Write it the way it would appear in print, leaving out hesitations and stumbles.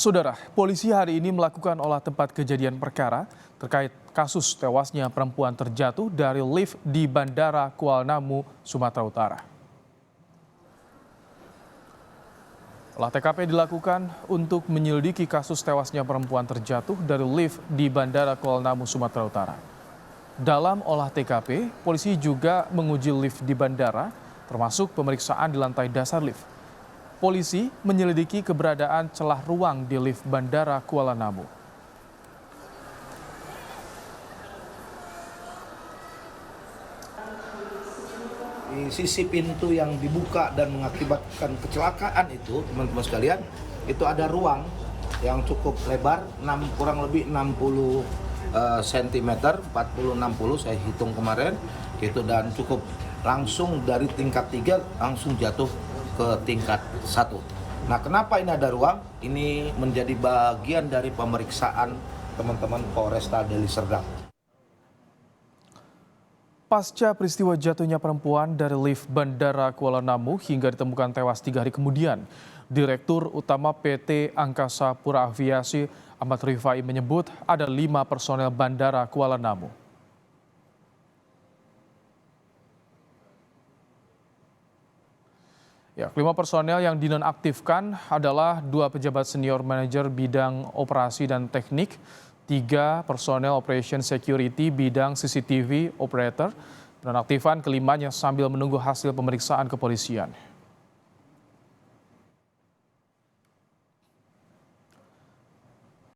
Saudara, polisi hari ini melakukan olah tempat kejadian perkara terkait kasus tewasnya perempuan terjatuh dari lift di Bandara Kuala Namu, Sumatera Utara. Olah TKP dilakukan untuk menyelidiki kasus tewasnya perempuan terjatuh dari lift di Bandara Kuala Namu, Sumatera Utara. Dalam olah TKP, polisi juga menguji lift di bandara, termasuk pemeriksaan di lantai dasar lift. Polisi menyelidiki keberadaan celah ruang di lift Bandara Kuala Namu. Di sisi pintu yang dibuka dan mengakibatkan kecelakaan itu, teman-teman sekalian, itu ada ruang yang cukup lebar, kurang lebih 60 cm, 40-60 saya hitung kemarin, gitu, dan cukup langsung dari tingkat 3 langsung jatuh ke tingkat 1. Nah, kenapa ini ada ruang? Ini menjadi bagian dari pemeriksaan teman-teman Polresta Deli Serdang. Pasca peristiwa jatuhnya perempuan dari lift Bandara Kuala Namu hingga ditemukan tewas 3 hari kemudian, Direktur Utama PT Angkasa Pura Aviasi Ahmad Rifai menyebut ada 5 personel Bandara Kuala Namu. Ya, 5 personel yang dinonaktifkan adalah 2 pejabat senior manajer bidang operasi dan teknik, 3 personel operation security bidang CCTV operator. Penonaktifan kelimanya sambil menunggu hasil pemeriksaan kepolisian.